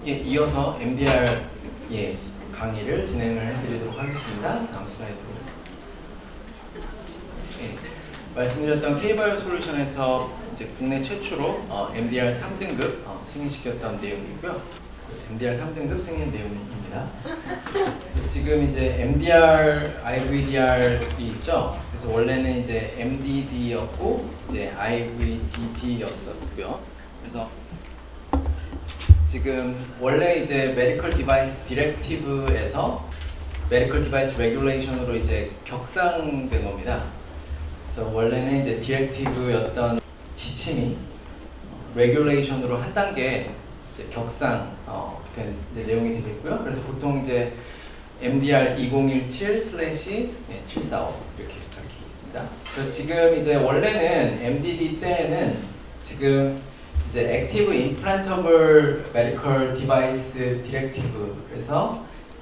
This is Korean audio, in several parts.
이어서 MDR 강의를 진행을 해드리도록 하겠습니다. 다음 슬라이드로. 말씀드렸던 K바이오 솔루션에서 이제 국내 최초로 MDR 3등급 승인시켰던 내용이고요. MDR 3등급 승인 내용입니다. 지금 이제 MDR, IVDR이 있죠. 그래서 원래는 이제 MDD였고 이제 IVDD였었고요. 그래서 지금 원래 이제 메디컬 디바이스 디렉티브에서 메디컬 디바이스 레귤레이션으로 이제 격상된 겁니다. 그래서 원래는 이제 디렉티브였던 지침이 레귤레이션으로 한 단계 이제 격상된 내용이 되겠고요. 그래서 보통 이제 MDR 2017/745 이렇게 가르치고 있습니다. 그래서 지금 이제 원래는 MDD 때에는 지금 이제 액티브 임플란터블 메디컬 디바이스 디렉티브 그래서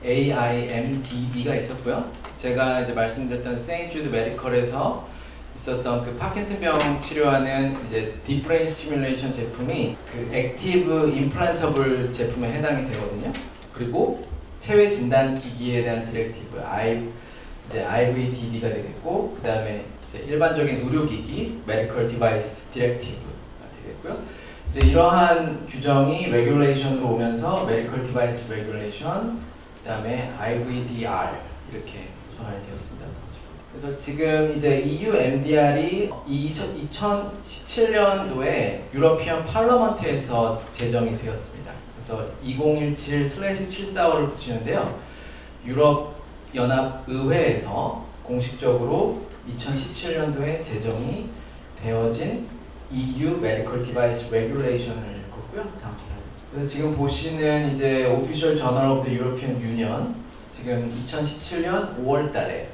AIMDD가 있었고요. 제가 이제 말씀드렸던 세인트 주드 메디컬에서 있었던 그 파킨슨병 치료하는 이제 딥브레인 스티뮬레이션 제품이 그 액티브 임플란터블 제품에 해당이 되거든요. 그리고 체외 진단 기기에 대한 디렉티브 이제 IVDD가 되겠고, 그 다음에 이제 일반적인 의료기기 메디컬 디바이스 디렉티브가 되겠고요. 이제 이러한 규정이 레귤레이션으로 오면서 메디컬 디바이스 레귤레이션, 그 다음에 IVDR 이렇게 전환이 되었습니다. 그래서 지금 이제 EU MDR이 2017년도에 유러피언 팔러먼트에서 제정이 되었습니다. 그래서 2017/745를 붙이는데요. 유럽 연합 의회에서 공식적으로 2017년도에 제정이 되어진 EU Medical Device Regulation을 읽었고요. 다음 슬라이드. 그래서 지금 보시는 이제 Official Journal of the European Union 지금 2017년 5월달에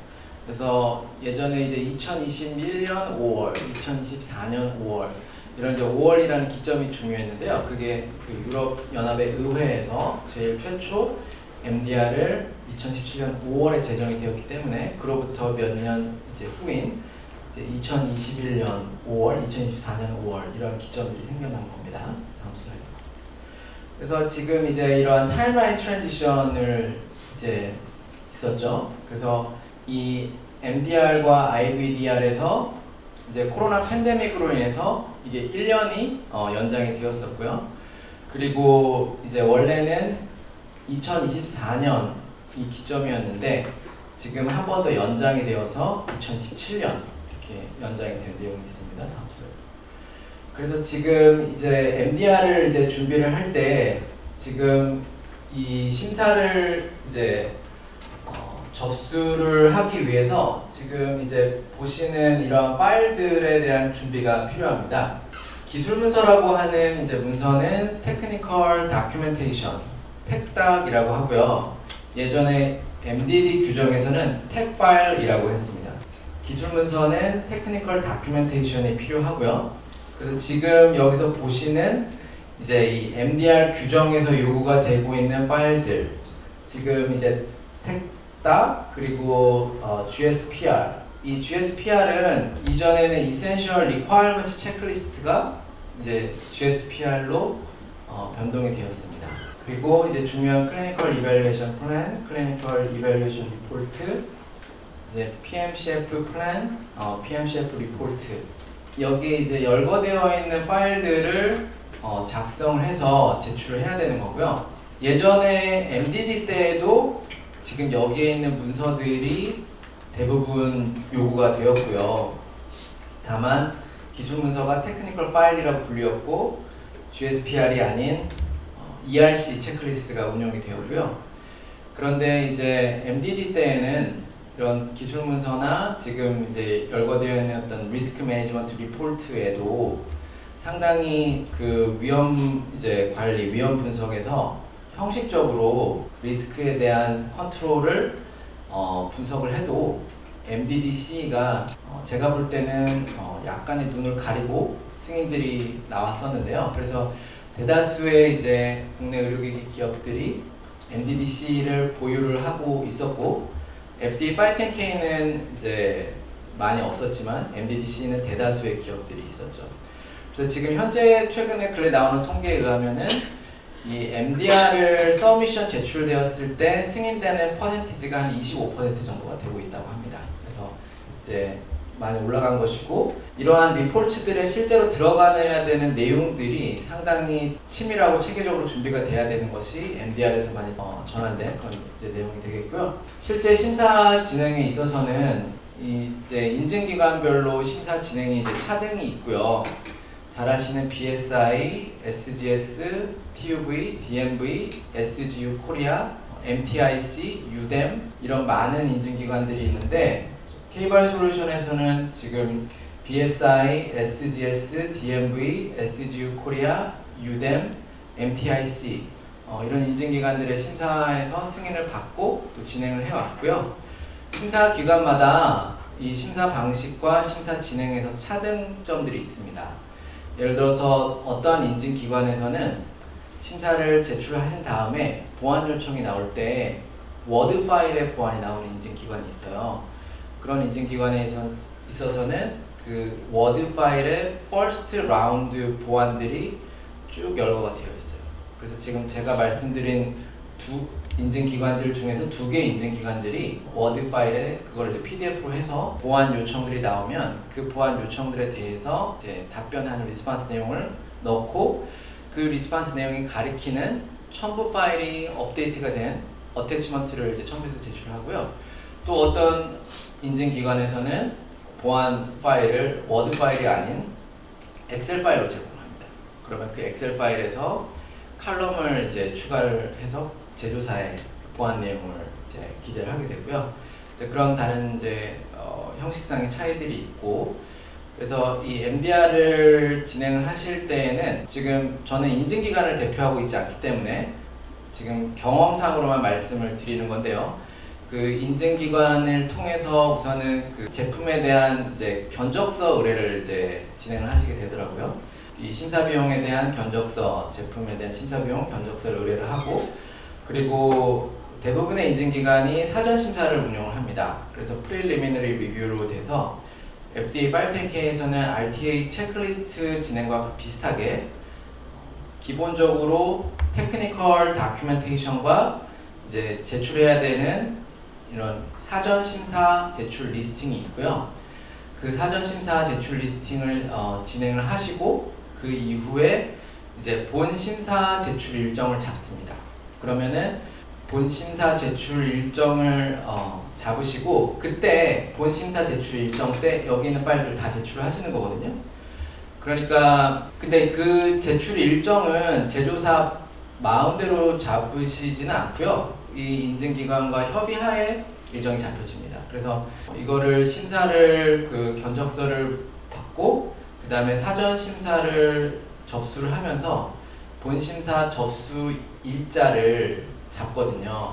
그래서 예전에 이제 2021년 5월, 2024년 5월 이런 이제 5월이라는 기점이 중요했는데요. 그게 그 유럽 연합의 의회에서 제일 최초 MDR을 2017년 5월에 제정이 되었기 때문에 그로부터 몇 년 이제 후인 2021년 5월, 2024년 5월 이런 기점들이 생겨난 겁니다. 다음 슬라이드. 그래서 지금 이제 이러한 타임라인 트랜지션을 이제 있었죠. 그래서 이 MDR과 IVDR에서 이제 코로나 팬데믹으로 인해서 이게 1년이 연장이 되었었고요. 그리고 이제 원래는 2024년 이 기점이었는데 지금 한 번 더 연장이 되어서 2017년 이렇게 연장이 된 내용이 있습니다. 다음 슬라이드. 그래서 지금 이제 MDR을 이제 준비를 할 때 지금 이 심사를 이제 접수를 하기 위해서 지금 이제 보시는 이러한 파일들에 대한 준비가 필요합니다. 기술 문서라고 하는 이제 문서는 Technical Documentation, TECDAC이라고 하고요. 예전에 MDD 규정에서는 TECFILE이라고 했습니다. 기술 문서는 Technical Documentation이 필요하고요. 그래서 지금 여기서 보시는 이제 이 MDR 규정에서 요구가 되고 있는 파일들, 지금 이제 TECDAC 그리고 GSPR. 이 GSPR은 이전에는 Essential Requirements Checklist가 이제 GSPR로 변동이 되었습니다. 그리고 이제 중요한 Clinical Evaluation Plan, Clinical Evaluation Report, 이제 PMCF Plan, PMCF Report. 여기에 이제 열거되어 있는 파일들을 작성을 해서 제출을 해야 되는 거고요. 예전에 MDD 때에도 지금 여기에 있는 문서들이 대부분 요구가 되었고요. 다만 기술 문서가 테크니컬 파일이라고 불리었고 GSPR이 아닌 ERC 체크리스트가 운영이 되었고요. 그런데 이제 MDD 때에는 이런 기술 문서나 지금 이제 열거되어 있는 어떤 리스크 매니지먼트 리포트에도 상당히 그 위험 이제 관리, 위험 분석에서 형식적으로 리스크에 대한 컨트롤을 분석을 해도 MDD-CE가 제가 볼 때는 약간의 눈을 가리고 승인들이 나왔었는데요. 그래서 대다수의 이제 국내 의료기기 기업들이 MDD-CE를 보유를 하고 있었고 FDA 510K는 이제 많이 없었지만 MDD-CE는 대다수의 기업들이 있었죠. 그래서 지금 현재 최근에 근래 나오는 통계에 의하면은 이 MDR을 서미션 제출되었을 때 승인되는 퍼센티지가 한 25% 정도가 되고 있다고 합니다. 그래서 이제 많이 올라간 것이고, 이러한 리포츠들에 실제로 들어가야 되는 내용들이 상당히 치밀하고 체계적으로 준비가 돼야 되는 것이 MDR에서 많이 전환된 그런 이제 내용이 되겠고요. 실제 심사 진행에 있어서는 이제 인증기관별로 심사 진행이 이제 차등이 있고요. 잘 아시는 BSI, SGS, TUV, DMV, SGU 코리아, MTIC, UDEM 이런 많은 인증기관들이 있는데, K발 솔루션에서는 지금 BSI, SGS, DMV, SGU 코리아, UDEM, MTIC 이런 인증기관들의 심사에서 승인을 받고 또 진행을 해왔고요. 심사 기관마다 이 심사 방식과 심사 진행에서 차등점들이 있습니다. 예를 들어서 어떠한 인증기관에서는 심사를 제출하신 다음에 보안 요청이 나올 때 워드 파일의 보안이 나오는 인증기관이 있어요. 그런 인증기관에 있어서는 그 워드 파일의 퍼스트 라운드 보안들이 쭉 열거가 되어 있어요. 그래서 지금 제가 말씀드린 두 인증기관들 중에서 2개 인증기관들이 워드 파일에 그걸 이제 PDF로 해서 보안 요청들이 나오면 그 보안 요청들에 대해서 이제 답변하는 리스폰스 내용을 넣고, 그 리스폰스 내용이 가리키는 첨부 파일이 업데이트가 된 어태치먼트를 이제 첨부해서 제출하고요. 또 어떤 인증기관에서는 보안 파일을 워드 파일이 아닌 엑셀 파일로 제공합니다. 그러면 그 엑셀 파일에서 칼럼을 이제 추가를 해서 제조사의 보안 내용을 이제 기재를 하게 되고요. 이제 그런 다른 이제 형식상의 차이들이 있고, 그래서 이 MDR을 진행하실 때에는 지금 저는 인증기관을 대표하고 있지 않기 때문에 지금 경험상으로만 말씀을 드리는 건데요. 그 인증기관을 통해서 우선은 그 제품에 대한 이제 견적서 의뢰를 이제 진행을 하시게 되더라고요. 이 심사 비용에 대한 견적서, 제품에 대한 심사 비용 견적서를 의뢰를 하고, 그리고 대부분의 인증기관이 사전 심사를 운영을 합니다. 그래서 프리리미너리 리뷰로 돼서 FDA 510K에서는 RTA 체크리스트 진행과 비슷하게 기본적으로 테크니컬 다큐멘테이션과 이제 제출해야 되는 이런 사전 심사 제출 리스팅이 있고요. 그 사전 심사 제출 리스팅을 진행을 하시고, 그 이후에 이제 본 심사 제출 일정을 잡습니다. 그러면은 본 심사 제출 일정을 잡으시고, 그때 본 심사 제출 일정 때 여기 있는 파일들을 다 제출하시는 거거든요. 그러니까 근데 그 제출 일정은 제조사 마음대로 잡으시지는 않고요. 이 인증기관과 협의하에 일정이 잡혀집니다. 그래서 이거를 심사를 그 견적서를 받고 그 다음에 사전 심사를 접수를 하면서 본 심사 접수 일자를 잡거든요.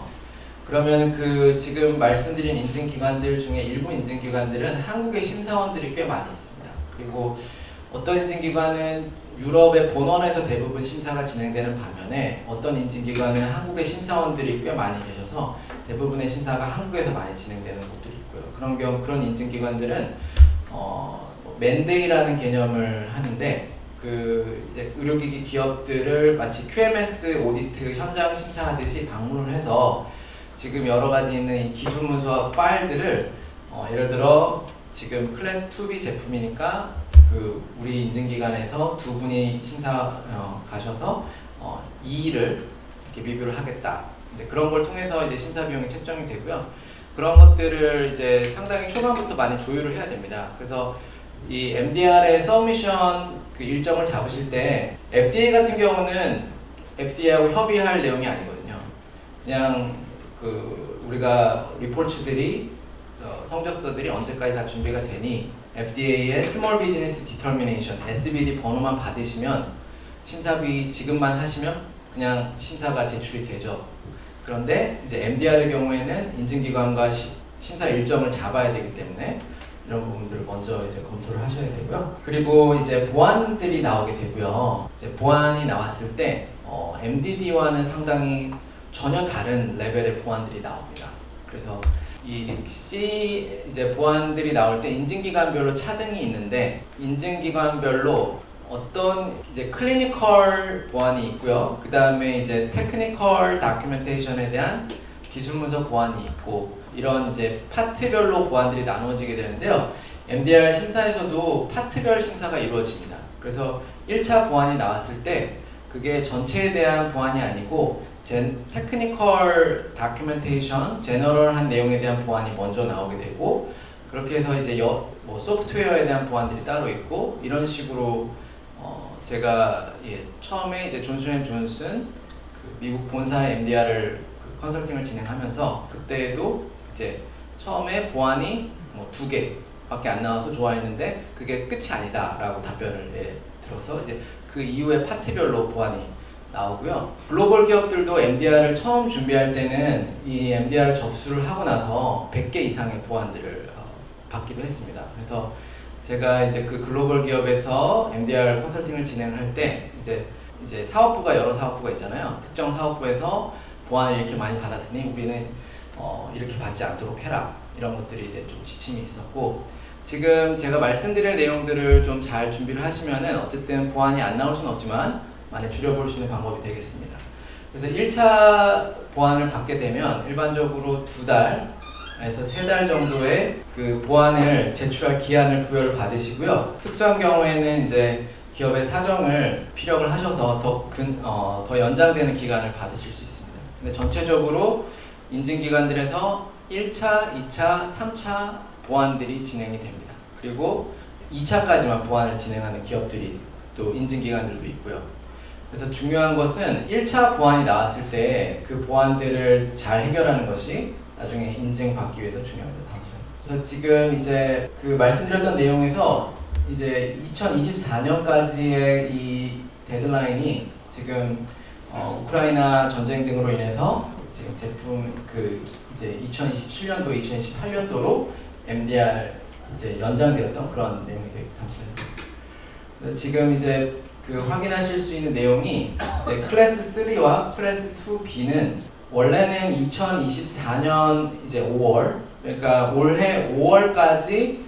그러면 그 지금 말씀드린 인증기관들 중에 일부 인증기관들은 한국의 심사원들이 꽤 많이 있습니다. 그리고 어떤 인증기관은 유럽의 본원에서 대부분 심사가 진행되는 반면에 어떤 인증기관은 한국의 심사원들이 꽤 많이 계셔서 대부분의 심사가 한국에서 많이 진행되는 곳들이 있고요. 그런 인증기관들은 맨데이라는 개념을 하는데, 그 이제 의료기기 기업들을 마치 QMS 오디트 현장 심사하듯이 방문을 해서 지금 여러 가지 있는 이 기술 문서와 파일들을 예를 들어 지금 클래스 2B 제품이니까 그 우리 인증기관에서 2분이 심사 가셔서 이의를 이렇게 리뷰를 하겠다. 이제 그런 걸 통해서 이제 심사 비용이 책정이 되고요. 그런 것들을 이제 상당히 초반부터 많이 조율을 해야 됩니다. 그래서 이 MDR의 서미션 그 일정을 잡으실 때 FDA 같은 경우는 FDA하고 협의할 내용이 아니거든요. 그냥 그 우리가 리포츠들이 성적서들이 언제까지 다 준비가 되니 FDA의 Small Business Determination (SBD) 번호만 받으시면 심사비 지급만 하시면 그냥 심사가 제출이 되죠. 그런데 이제 MDR의 경우에는 인증기관과 심사 일정을 잡아야 되기 때문에 이런 부분들을 먼저 이제 검토를 하셔야 되고요. 그리고 이제 보안들이 나오게 되고요. 이제 보안이 나왔을 때 MDD와는 상당히 전혀 다른 레벨의 보안들이 나옵니다. 그래서 이 C 이제 보안들이 나올 때 인증기관별로 차등이 있는데 인증기관별로 어떤 이제 클리니컬 보안이 있고요. 그 다음에 이제 테크니컬 다큐멘테이션에 대한 기술 문서 보안이 있고 이런 이제 파트별로 보안들이 나누어지게 되는데요. MDR 심사에서도 파트별 심사가 이루어집니다. 그래서 1차 보안이 나왔을 때 그게 전체에 대한 보안이 아니고 테크니컬 다큐멘테이션, 제너럴한 내용에 대한 보안이 먼저 나오게 되고 그렇게 해서 이제 뭐 소프트웨어에 대한 보안들이 따로 있고 이런 식으로 제가 처음에 이제 존슨앤존슨 그 미국 본사의 MDR을 컨설팅을 진행하면서 그때도 이제 처음에 보안이 뭐 2개밖에 안 나와서 좋아했는데 그게 끝이 아니다라고 답변을 들어서 이제 그 이후에 파트별로 보안이 나오고요. 글로벌 기업들도 MDR을 처음 준비할 때는 이 MDR을 접수를 하고 나서 100개 이상의 보안들을 받기도 했습니다. 그래서 제가 이제 그 글로벌 기업에서 MDR 컨설팅을 진행할 때 이제 사업부가 여러 사업부가 있잖아요. 특정 사업부에서 보안을 이렇게 많이 받았으니 우리는 이렇게 받지 않도록 해라. 이런 것들이 이제 좀 지침이 있었고 지금 제가 말씀드릴 내용들을 좀 잘 준비를 하시면은 어쨌든 보안이 안 나올 수는 없지만 많이 줄여볼 수 있는 방법이 되겠습니다. 그래서 1차 보안을 받게 되면 일반적으로 2달에서 3달 정도의 그 보안을 제출할 기한을 부여를 받으시고요. 특수한 경우에는 이제 기업의 사정을 피력을 하셔서 더 연장되는 기간을 받으실 수 있습니다. 근데 전체적으로 인증기관들에서 1차, 2차, 3차 보안들이 진행이 됩니다. 그리고 2차까지만 보안을 진행하는 기업들이 또 인증기관들도 있고요. 그래서 중요한 것은 1차 보안이 나왔을 때 그 보안들을 잘 해결하는 것이 나중에 인증받기 위해서 중요합니다. 그래서 지금 이제 그 말씀드렸던 내용에서 이제 2024년까지의 이 데드라인이 지금 우크라이나 전쟁 등으로 인해서 지금 제품 이제 2027년도, 2028년도로 MDR 이제 연장되었던 그런 내용이 되게 잠시만요. 지금 이제 확인하실 수 있는 내용이 이제 클래스 3와 클래스 2B는 원래는 2024년 이제 5월 그러니까 올해 5월까지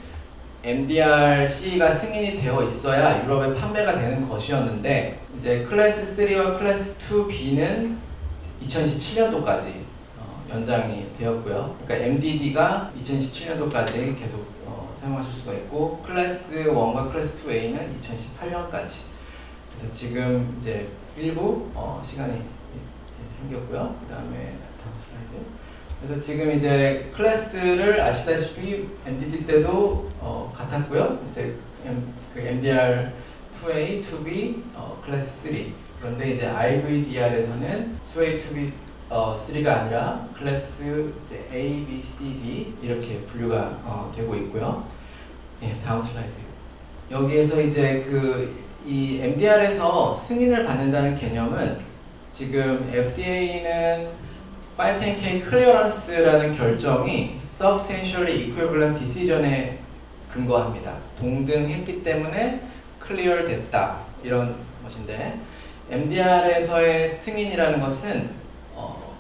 MDR-C가 승인이 되어 있어야 유럽에 판매가 되는 것이었는데 이제 클래스 3와 클래스 2B는 2027년도까지 연장이 되었고요. 그러니까 MDD가 2017년도까지 계속 사용하실 수가 있고 클래스 1과 클래스 2A는 2018년까지. 그래서 지금 이제 일부 시간이 생겼고요. 그 다음에 다음 슬라이드. 그래서 지금 이제 클래스를 아시다시피 MDD 때도 같았고요. 이제 그 MDR 2A, 2B, 클래스 3. 그런데 이제 IVDR에서는 2A, 2B 3가 아니라 클래스 이제 A, B, C, D 이렇게 분류가 되고 있고요. 다음 슬라이드. 여기에서 이제 이 MDR에서 승인을 받는다는 개념은 지금 FDA는 510K 클리어런스라는 결정이 Substantially Equivalent Decision에 근거합니다. 동등했기 때문에 클리어 됐다 이런 것인데 MDR에서의 승인이라는 것은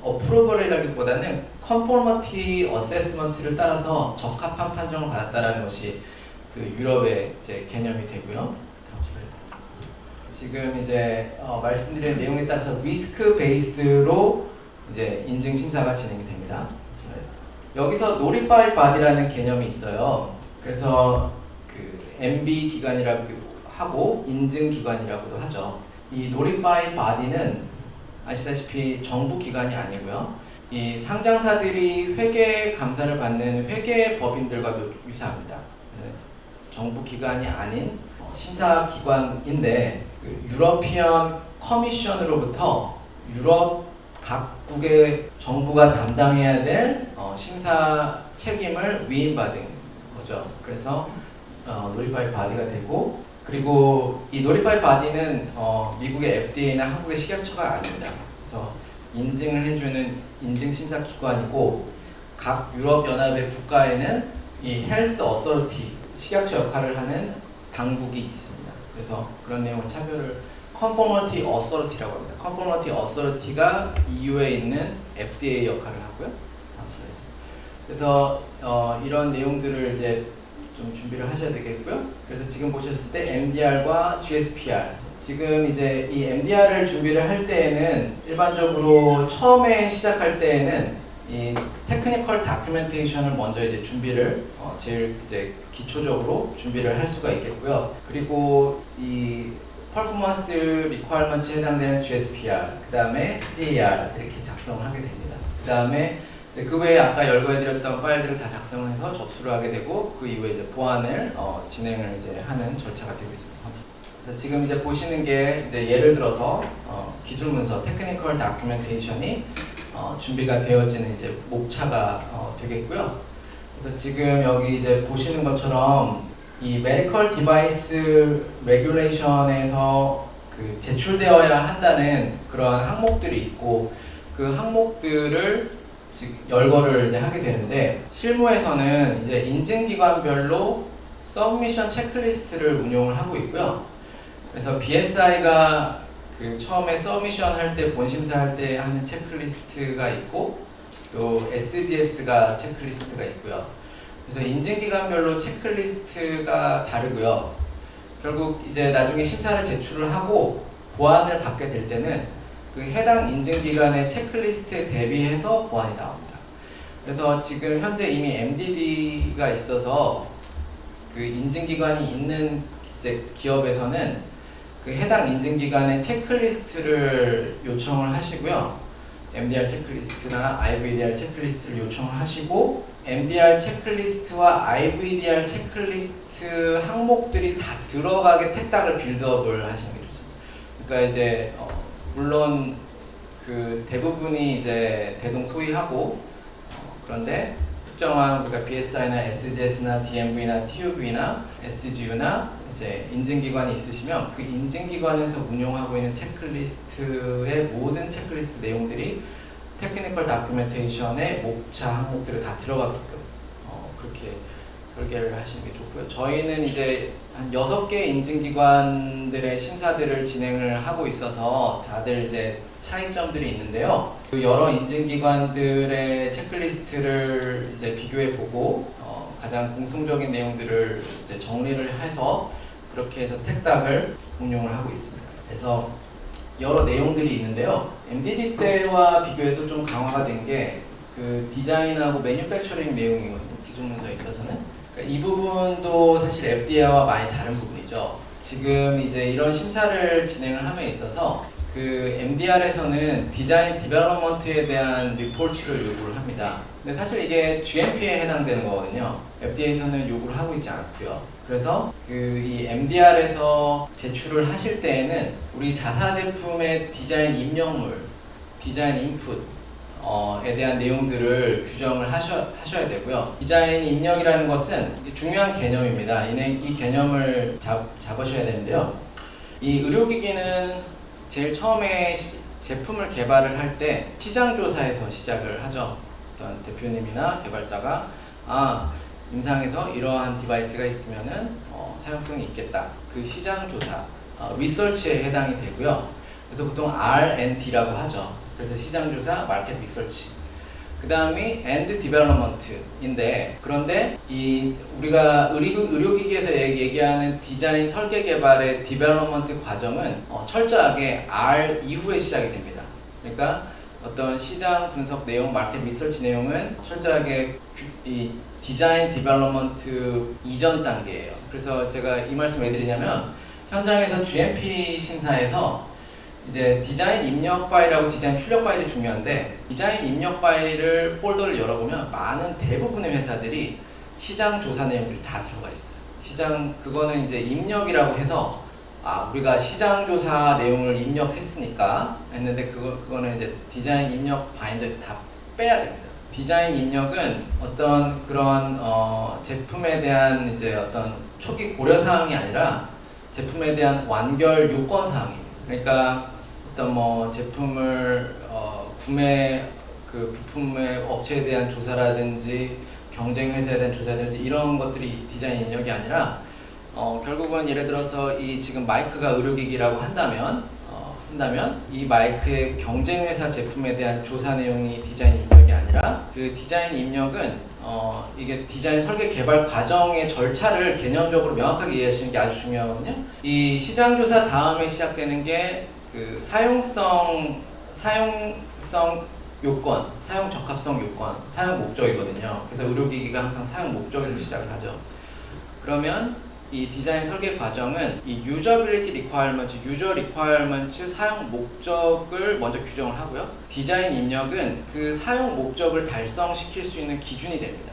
어프로벌이라기보다는 컨포머티 어세스먼트를 따라서 적합한 판정을 받았다라는 것이 그 유럽의 이제 개념이 되고요. 지금 이제 말씀드린 내용에 따라서 리스크 베이스로 이제 인증 심사가 진행이 됩니다. 여기서 Notified Body라는 개념이 있어요. 그래서 그 MB 기관이라고 하고 인증 기관이라고도 하죠. 이 Notified Body는 아시다시피 정부 기관이 아니고요. 이 상장사들이 회계 감사를 받는 회계 법인들과도 유사합니다. 정부 기관이 아닌 심사 기관인데 유러피언 커미션으로부터 유럽 각국의 정부가 담당해야 될 심사 책임을 위임받은 거죠. 그래서 Notified Body가 되고 그리고 이 Notified Body는 미국의 FDA나 한국의 식약처가 아닙니다. 그래서 인증을 해주는 인증심사 기관이고 각 유럽연합의 국가에는 이 Health Authority, 식약처 역할을 하는 당국이 있습니다. 그래서 그런 내용을 차별을 Conformity Authority라고 합니다. Conformity Authority가 EU에 있는 FDA 역할을 하고요. 다음 슬라이드. 그래서 이런 내용들을 이제 좀 준비를 하셔야 되겠고요. 그래서 지금 보셨을 때 MDR과 GSPR, 지금 이제 이 MDR을 준비를 할 때에는 일반적으로 처음에 시작할 때에는 이 테크니컬 다큐멘테이션을 먼저 이제 준비를 제일 이제 기초적으로 준비를 할 수가 있겠고요. 그리고 이 퍼포먼스 리퀘어먼트에 해당되는 GSPR, 그 다음에 CAR 이렇게 작성하게 됩니다. 그 다음에 그 외에 아까 열거해드렸던 파일들을 다 작성해서 접수를 하게 되고 그 이후에 이제 보안을 진행을 이제 하는 절차가 되겠습니다. 그래서 지금 이제 보시는 게 이제 예를 들어서 기술 문서 테크니컬 다큐멘테이션이 준비가 되어지는 이제 목차가 되겠고요. 그래서 지금 여기 이제 보시는 것처럼 이 메디컬 디바이스 레귤레이션에서 그 제출되어야 한다는 그런 항목들이 있고 그 항목들을 열거를 이제 하게 되는데 실무에서는 이제 인증기관별로 서브미션 체크리스트를 운용을 하고 있고요. 그래서 BSI가 그 처음에 서브미션 할 때 본심사 할 때 하는 체크리스트가 있고 또 SGS가 체크리스트가 있고요. 그래서 인증기관별로 체크리스트가 다르고요. 결국 이제 나중에 심사를 제출을 하고 보안을 받게 될 때는 그 해당 인증기관의 체크리스트에 대비해서 보안이 나옵니다. 그래서 지금 현재 이미 MDD가 있어서 그 인증기관이 있는 이제 기업에서는 그 해당 인증기관의 체크리스트를 요청을 하시고요. MDR 체크리스트나 IVDR 체크리스트를 요청을 하시고 MDR 체크리스트와 IVDR 체크리스트 항목들이 다 들어가게 택닥을 빌드업을 하시는 게 좋습니다. 그러니까 이제 물론 그 대부분이 이제 대동소이하고 그런데 특정한 우리가 BSI나 SGS나 DMV나 TUV나 SGU나 이제 인증기관이 있으시면 그 인증기관에서 운용하고 있는 체크리스트의 모든 체크리스트 내용들이 테크니컬 다큐멘테이션의 목차 항목들을 다 들어가게끔 그렇게 설계를 하시는 게 좋고요. 저희는 이제 한 6개 인증기관들의 심사들을 진행을 하고 있어서 다들 이제 차이점들이 있는데요. 그 여러 인증기관들의 체크리스트를 이제 비교해 보고 가장 공통적인 내용들을 이제 정리를 해서 그렇게 해서 택닥을 운용을 하고 있습니다. 그래서 여러 내용들이 있는데요. MDD 때와 비교해서 좀 강화가 된 게 그 디자인하고 매뉴팩처링 내용이거든요. 기술 문서에 있어서는. 그러니까 이 부분도 사실 FDA와 많이 다른 부분이죠. 지금 이제 이런 심사를 진행을 함에 있어서 그 MDR에서는 디자인 디벨롭먼트에 대한 리포트를 요구를 합니다. 근데 사실 이게 GMP에 해당되는 거거든요. FDA에서는 요구를 하고 있지 않고요. 그래서 그 이 MDR에서 제출을 하실 때에는 우리 자사 제품의 디자인 입력물, 디자인 인풋 에 대한 내용들을 규정을 하셔야 되고요. 디자인 입력이라는 것은 중요한 개념입니다. 이 개념을 잡으셔야 되는데요. 이 의료기기는 제일 처음에 제품을 개발을 할 때 시장조사에서 시작을 하죠. 어떤 대표님이나 개발자가 임상에서 이러한 디바이스가 있으면은 사용성이 있겠다. 그 시장조사, 리서치에 해당이 되고요. 그래서 보통 R&D라고 하죠. 그래서 시장조사, 마켓 리서치. 그 다음이 and development인데 그런데 이 우리가 의료기기에서 얘기하는 디자인 설계 개발의 디벨롭먼트 과정은 철저하게 R 이후에 시작이 됩니다. 그러니까 어떤 시장 분석 내용, 마켓 리서치 내용은 철저하게 이 디자인 디벨롭먼트 이전 단계예요. 그래서 제가 이 말씀 왜 드리냐면 현장에서 GMP 심사에서 이제 디자인 입력 파일하고 디자인 출력 파일이 중요한데 디자인 입력 파일을 폴더를 열어보면 많은 대부분의 회사들이 시장 조사 내용들이 다 들어가 있어요. 그거는 이제 입력이라고 해서 우리가 시장 조사 내용을 입력했으니까 했는데 그거는 이제 디자인 입력 바인더에서 다 빼야 됩니다. 디자인 입력은 어떤 그런 제품에 대한 이제 어떤 초기 고려 사항이 아니라 제품에 대한 완결 요건 사항입니다. 그러니까 어떤 뭐 제품을 구매 그 부품의 업체에 대한 조사라든지 경쟁 회사에 대한 조사라든지 이런 것들이 디자인 입력이 아니라 결국은 예를 들어서 이 지금 마이크가 의료기기라고 한다면 이 마이크의 경쟁 회사 제품에 대한 조사 내용이 디자인 입력이 아니라 그 디자인 입력은 이게 디자인 설계 개발 과정의 절차를 개념적으로 명확하게 이해하시는 게 아주 중요하거든요. 이 시장 조사 다음에 시작되는 게 그 사용성 요건, 사용 적합성 요건, 사용 목적이거든요. 그래서 의료기기가 항상 사용 목적에서 시작을 하죠. 그러면 이 디자인 설계 과정은 이 유저빌리티 리ኳ어먼트, 유저 리ኳ어먼트 사용 목적을 먼저 규정을 하고요. 디자인 입력은 그 사용 목적을 달성시킬 수 있는 기준이 됩니다.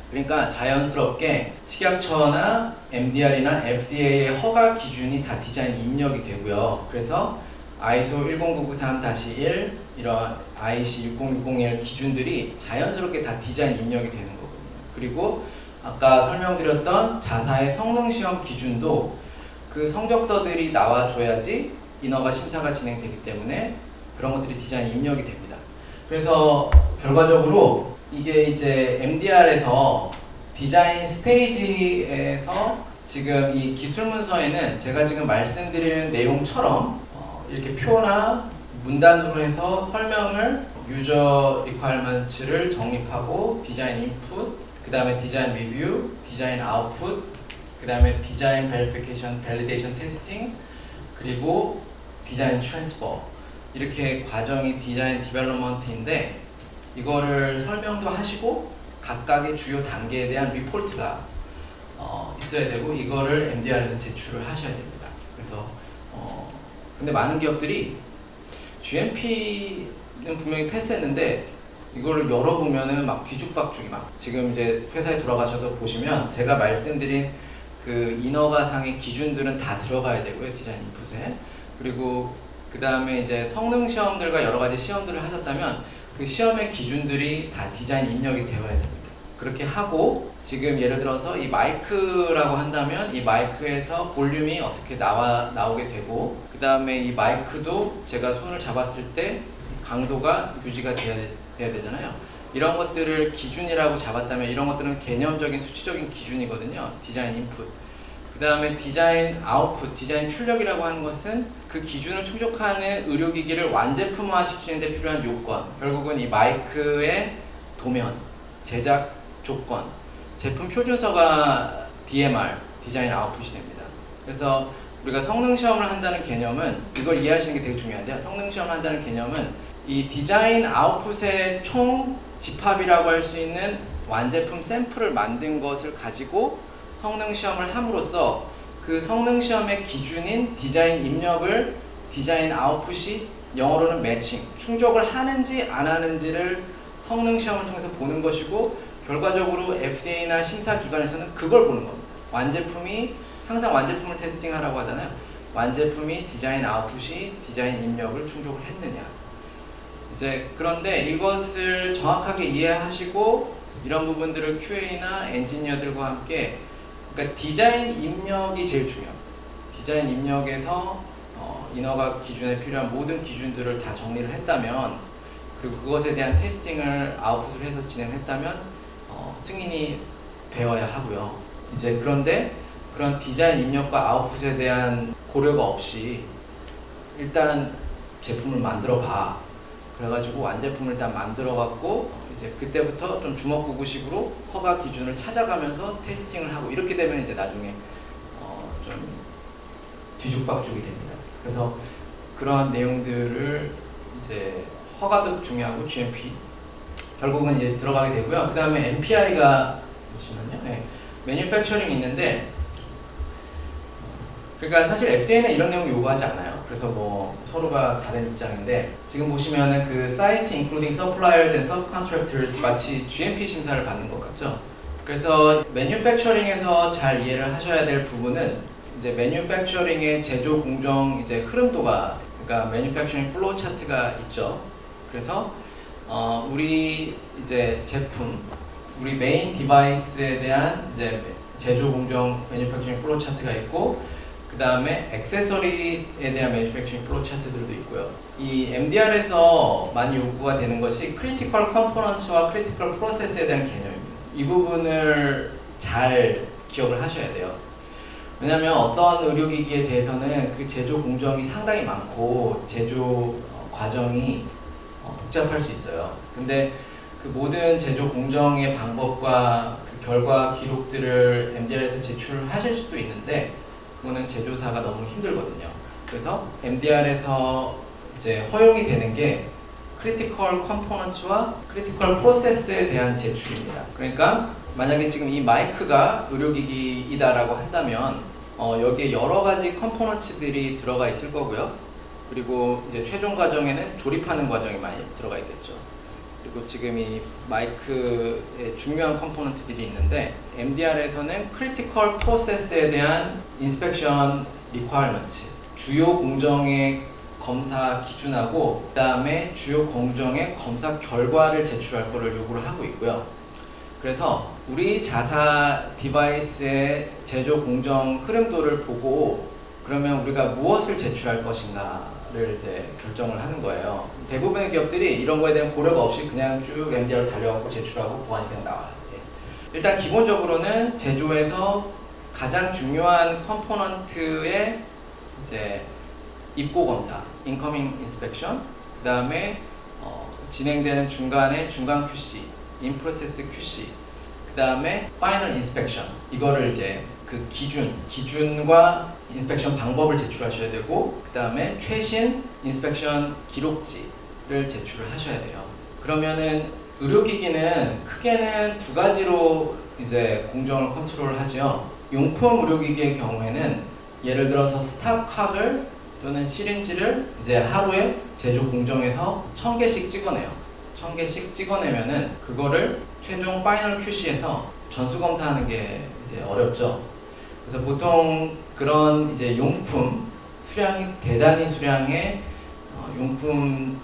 그러니까 자연스럽게 식약처나 MDR이나 FDA의 허가 기준이 다 디자인 입력이 되고요. 그래서 ISO 10993-1 이런 IEC 60601 기준들이 자연스럽게 다 디자인 입력이 되는 거거든요. 그리고 아까 설명드렸던 자사의 성능시험 기준도 그 성적서들이 나와줘야지 인허가 심사가 진행되기 때문에 그런 것들이 디자인 입력이 됩니다. 그래서 결과적으로 이게 이제 MDR에서 디자인 스테이지에서 지금 이 기술 문서에는 제가 지금 말씀드리는 내용처럼 이렇게 표나 문단으로 해서 설명을 유저 리ኳ어먼트를 정립하고 디자인 인풋, 그 다음에 디자인 리뷰, 디자인 아웃풋, 그 다음에 디자인 베리피케이션, 밸리데이션 테스팅, 그리고 디자인 트랜스퍼, 이렇게 과정이 디자인 디벨롭먼트인데 이거를 설명도 하시고 각각의 주요 단계에 대한 리포트가 있어야 되고 이거를 MDR에서 제출을 하셔야 됩니다. 그래서 근데 많은 기업들이 GMP는 분명히 패스했는데 이거를 열어보면은 막 뒤죽박죽이 막 지금 이제 회사에 돌아가셔서 보시면 제가 말씀드린 그 인허가상의 기준들은 다 들어가야 되고요, 디자인 인풋에. 그리고 그 다음에 이제 성능 시험들과 여러 가지 시험들을 하셨다면 그 시험의 기준들이 다 디자인 입력이 되어야 됩니다. 그렇게 하고 지금 예를 들어서 이 마이크라고 한다면 이 마이크에서 볼륨이 어떻게 나오게 되고 그 다음에 이 마이크도 제가 손을 잡았을 때 강도가 유지가 돼야 되잖아요. 이런 것들을 기준이라고 잡았다면 이런 것들은 개념적인 수치적인 기준이거든요. 디자인 인풋. 그 다음에 디자인 아웃풋, 디자인 출력이라고 하는 것은 그 기준을 충족하는 의료기기를 완제품화 시키는 데 필요한 요건, 결국은 이 마이크의 도면, 제작 조건, 제품 표준서가 DMR, 디자인 아웃풋이 됩니다. 그래서 우리가 성능 시험을 한다는 개념은 이걸 이해하시는 게 되게 중요한데요. 성능 시험을 한다는 개념은 이 디자인 아웃풋의 총 집합이라고 할 수 있는 완제품 샘플을 만든 것을 가지고 성능 시험을 함으로써 그 성능 시험의 기준인 디자인 입력을 디자인 아웃풋이 영어로는 매칭, 충족을 하는지 안 하는지를 성능 시험을 통해서 보는 것이고 결과적으로 FDA나 심사기관에서는 그걸 보는 겁니다. 완제품이 항상 완제품을 테스팅하라고 하잖아요. 완제품이 디자인 아웃풋이 디자인 입력을 충족을 했느냐. 이제 그런데 이것을 정확하게 이해하시고 이런 부분들을 QA나 엔지니어들과 함께 그러니까 디자인 입력이 제일 중요합니다. 디자인 입력에서 인허가 기준에 필요한 모든 기준들을 다 정리를 했다면 그리고 그것에 대한 테스팅을 아웃풋을 해서 진행했다면 승인이 되어야 하고요. 이제 그런데 그런 디자인 입력과 아웃풋에 대한 고려가 없이 일단 제품을 만들어 봐. 그래가지고 완제품을 일단 만들어 갖고 이제 그때부터 좀 주먹구구식으로 허가 기준을 찾아가면서 테스팅을 하고 이렇게 되면 이제 나중에 좀 뒤죽박죽이 됩니다. 그래서 그런 내용들을 이제 허가도 중요하고 GMP 결국은 이제 들어가게 되고요. 그 다음에 MPI가 보시면요, 네, 매뉴팩처링이 있는데 그러니까 사실 FDA는 이런 내용 요구하지 않아요. 그래서 뭐 서로가 다른 입장인데 지금 보시면은 그 Sites including suppliers and subcontractors 마치 GMP 심사를 받는 것 같죠. 그래서 매뉴팩처링에서 잘 이해를 하셔야 될 부분은 이제 매뉴팩처링의 제조 공정 이제 흐름도가 그러니까 매뉴팩처링 플로우 차트가 있죠. 그래서 우리 이제 제품 우리 메인 디바이스에 대한 이제 제조 공정 매뉴팩처링 플로우 차트가 있고 그 다음에 액세서리에 대한 매뉴팩처링 플로우 차트들도 있고요. 이 MDR에서 많이 요구가 되는 것이 크리티컬 컴포넌트와 크리티컬 프로세스에 대한 개념입니다. 이 부분을 잘 기억을 하셔야 돼요. 왜냐하면 어떤 의료기기에 대해서는 그 제조 공정이 상당히 많고 제조 과정이 복잡할 수 있어요. 근데 그 모든 제조 공정의 방법과 그 결과 기록들을 MDR에서 제출하실 수도 있는데 그거는 제조사가 너무 힘들거든요. 그래서 MDR에서 이제 허용이 되는 게 크리티컬 컴포넌츠와 크리티컬 프로세스에 대한 제출입니다. 그러니까 만약에 지금 이 마이크가 의료기기이다라고 한다면 여기에 여러 가지 컴포넌츠들이 들어가 있을 거고요. 그리고 이제 최종 과정에는 조립하는 과정이 많이 들어가 있겠죠. 그리고 지금 이 마이크의 중요한 컴포넌트들이 있는데 MDR에서는 크리티컬 프로세스에 대한 인스펙션 리ኳ어먼트, 주요 공정의 검사 기준하고 그 다음에 주요 공정의 검사 결과를 제출할 것을 요구를 하고 있고요. 그래서 우리 자사 디바이스의 제조 공정 흐름도를 보고 그러면 우리가 무엇을 제출할 것인가를 이제 결정을 하는 거예요. 대부분의 기업들이 이런 거에 대한 고려가 없이 그냥 쭉 MDR을 달려갖고 제출하고 보안이 그냥 나와요. 일단 기본적으로는 제조에서 가장 중요한 컴포넌트의 이제 입고 검사, incoming inspection, 그 다음에 진행되는 중간에 중간 QC, in process QC, 그 다음에 final inspection. 이거를 이제 그 기준과 인스펙션 방법을 제출하셔야 되고, 그 다음에 최신 인스펙션 기록지를 제출을 하셔야 돼요. 그러면은 의료기기는 크게는 두 가지로 이제 공정을 컨트롤하죠. 용품 의료기기의 경우에는 예를 들어서 스탑캅을 또는 시린지를 이제 하루에 제조 공정에서 1000개씩 찍어내요. 1000개씩 찍어내면은 그거를 최종 파이널 QC에서 전수 검사하는 게 이제 어렵죠. 그래서 보통 그런 이제 용품 수량이 대단히 수량의 용품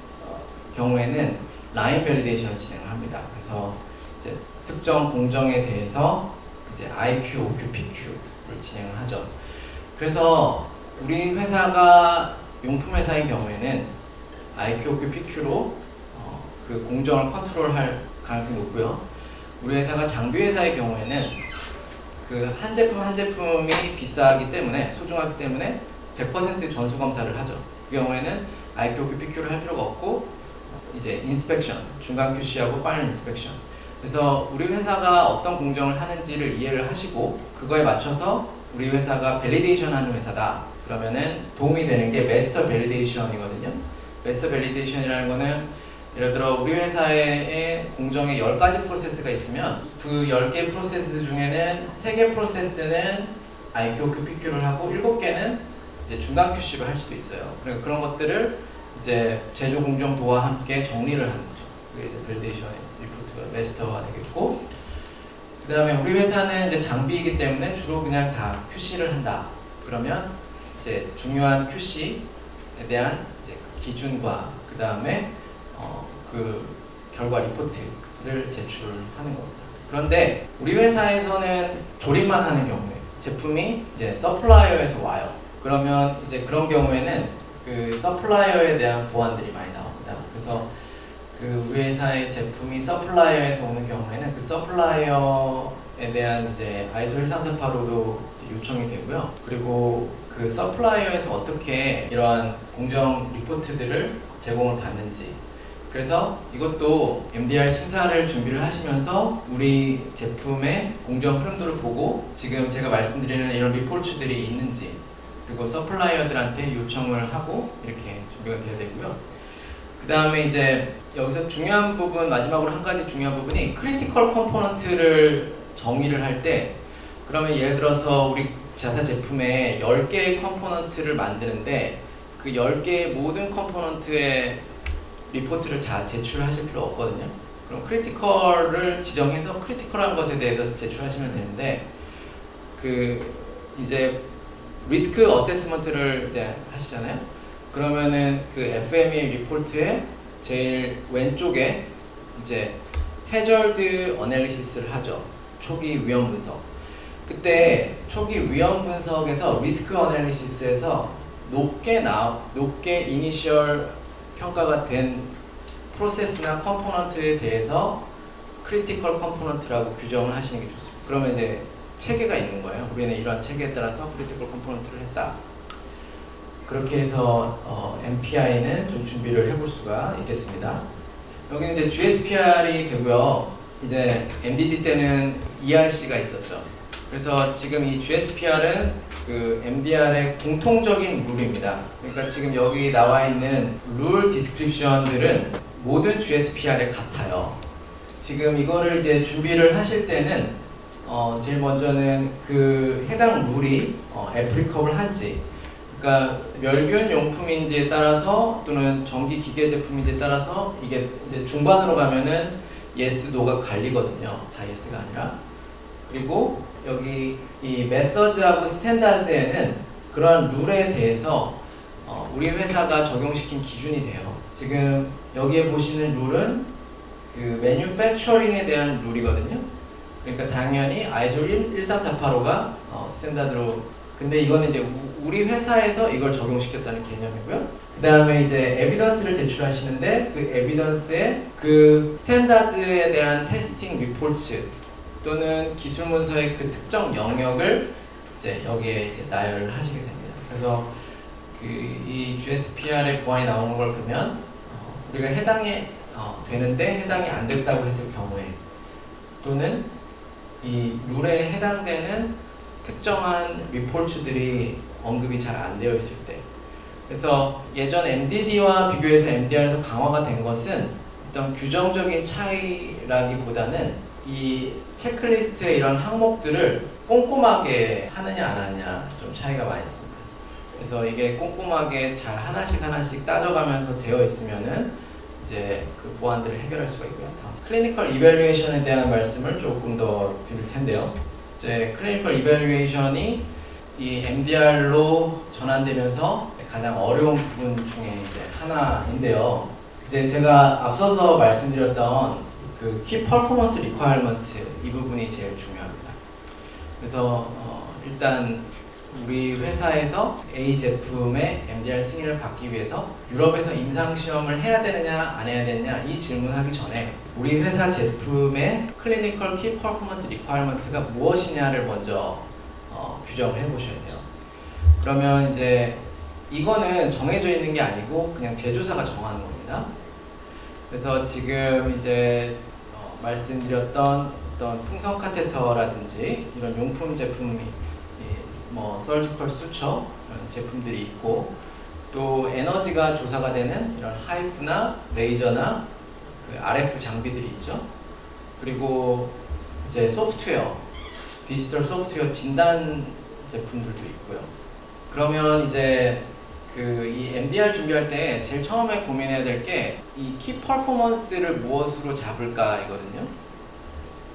경우에는 라인 밸리데이션을 진행을 합니다. 그래서 이제 특정 공정에 대해서 이제 IQ, OQ, PQ를 진행을 하죠. 그래서 우리 회사가 용품 회사인 경우에는 IQ, OQ, PQ로 그 공정을 컨트롤할 가능성이 높고요. 우리 회사가 장비 회사의 경우에는 그 한 제품 한 제품이 비싸기 때문에 소중하기 때문에 100% 전수 검사를 하죠. 그 경우에는 IQ, OQ, PQ를 할 필요가 없고 이제 인스펙션, 중간 QC하고 파이널 인스펙션. 그래서 우리 회사가 어떤 공정을 하는지를 이해를 하시고 그거에 맞춰서 우리 회사가 밸리데이션 하는 회사다. 그러면은 도움이 되는 게 마스터 밸리데이션이거든요. 마스터 밸리데이션이라는 거는 예를 들어 우리 회사에 공정에 10가지 프로세스가 있으면 그 10개 프로세스 중에는 3개 프로세스는 IQ, OQ, PQ를 하고 7개는 이제 중간 QC를 할 수도 있어요. 그러니까 그런 것들을 이제 제조 공정도와 함께 정리를 하는 거죠. 그게 이제 밸리데이션 리포트가 마스터가 되겠고, 그 다음에 우리 회사는 이제 장비이기 때문에 주로 그냥 다 QC를 한다. 그러면 이제 중요한 QC에 대한 이제 그 기준과 그 다음에 그 결과 리포트를 제출하는 겁니다. 그런데 우리 회사에서는 조립만 하는 경우에 제품이 이제 서플라이어에서 와요. 그러면 이제 그런 경우에는 그 서플라이어에 대한 보안들이 많이 나옵니다. 그래서 그 우리 회사의 제품이 서플라이어에서 오는 경우에는 그 서플라이어에 대한 이제 ISO 13485도 요청이 되고요. 그리고 그 서플라이어에서 어떻게 이러한 공정 리포트들을 제공을 받는지, 그래서 이것도 MDR 심사를 준비를 하시면서 우리 제품의 공정 흐름도를 보고 지금 제가 말씀드리는 이런 리포트들이 있는지, 그리고 서플라이어들한테 요청을 하고 이렇게 준비가 되어야 되고요. 그 다음에 이제 여기서 중요한 부분, 마지막으로 한 가지 중요한 부분이 크리티컬 컴포넌트를 정의를 할 때, 그러면 예를 들어서 우리 자사 제품에 10개의 컴포넌트를 만드는데 그 10개의 모든 컴포넌트의 리포트를 제출하실 필요 없거든요. 그럼 크리티컬을 지정해서 크리티컬한 것에 대해서 제출하시면 되는데, 그 이제 리스크 어세스먼트를 이제 하시잖아요. 그러면은 그 FMEA 리포트의 제일 왼쪽에 이제 해저드 어널리시스를 하죠. 초기 위험 분석. 그때 초기 위험 분석에서 리스크 어널리시스에서 높게 이니셜 평가가 된 프로세스나 컴포넌트에 대해서 크리티컬 컴포넌트라고 규정을 하시는 게 좋습니다. 그러면 이제 체계가 있는 거예요. 우리는 이러한 체계에 따라서 크리티컬 컴포넌트를 했다. 그렇게 해서 MPI는 좀 준비를 해볼 수가 있겠습니다. 여기는 이제 GSPR이 되고요. 이제 MDD 때는 ERC가 있었죠. 그래서 지금 이 GSPR은 그 MDR의 공통적인 룰입니다. 그러니까 지금 여기 나와 있는 룰 디스크립션들은 모든 GSPR에 같아요. 지금 이거를 이제 준비를 하실 때는 제일 먼저는 그 해당 룰이 애플리커블한지, 그러니까 멸균 용품인지에 따라서 또는 전기 기계 제품인지에 따라서 이게 이제 중반으로 가면은 yes, no가 갈리거든요. 다 yes가 아니라. 그리고 여기 이 메서드하고 스탠다드에는 그런 룰에 대해서 우리 회사가 적용시킨 기준이 돼요. 지금 여기에 보시는 룰은 그 매뉴팩처링에 대한 룰이거든요. 그러니까 당연히 ISO 13485가 스탠다드로, 근데 이거는 이제 우리 회사에서 이걸 적용시켰다는 개념이고요. 그 다음에 이제 에비던스를 제출하시는데 그 에비던스에 그 스탠다드에 대한 테스팅 리포트 또는 기술 문서의 그 특정 영역을 이제 여기에 이제 나열을 하시게 됩니다. 그래서 그 이 GSPR의 보안이 나오는 걸 보면 우리가 해당이 되는데 해당이 안 됐다고 했을 경우에, 또는 이 룰에 해당되는 특정한 리포트들이 언급이 잘 안 되어 있을 때. 그래서 예전 MDD와 비교해서 MDR에서 강화가 된 것은 어떤 규정적인 차이라기보다는 이 체크리스트의 이런 항목들을 꼼꼼하게 하느냐 안 하느냐 좀 차이가 많이 있습니다. 그래서 이게 꼼꼼하게 잘 하나씩 따져가면서 되어 있으면은 이제 그 보안들을 해결할 수가 있고요. 다음 클리니컬 이밸루에이션에 대한 말씀을 조금 더 드릴 텐데요. 이제 클리니컬 이밸루에이션이 이 MDR로 전환되면서 가장 어려운 부분 중에 이제 하나인데요. 이제 제가 앞서서 말씀드렸던 그 Key Performance Requirements 이 부분이 제일 중요합니다. 그래서 일단 우리 회사에서 A 제품의 MDR 승인을 받기 위해서 유럽에서 임상시험을 해야 되느냐 안 해야 되느냐 이 질문하기 전에 우리 회사 제품의 Clinical Key Performance Requirement가 무엇이냐를 먼저 규정을 해보셔야 돼요. 그러면 이제 이거는 정해져 있는 게 아니고 그냥 제조사가 정하는 겁니다. 그래서 지금 이제 말씀드렸던 어떤 풍선 카테터라든지 이런 용품 제품이 뭐 서지컬 수처 이런 제품들이 있고, 또 에너지가 조사가 되는 이런 하이프나 레이저나 그 RF 장비들이 있죠. 그리고 이제 소프트웨어, 디지털 소프트웨어 진단 제품들도 있고요. 그러면 이제 그 이 MDR 준비할 때 제일 처음에 고민해야 될 게 이 키 퍼포먼스를 무엇으로 잡을까 이거든요.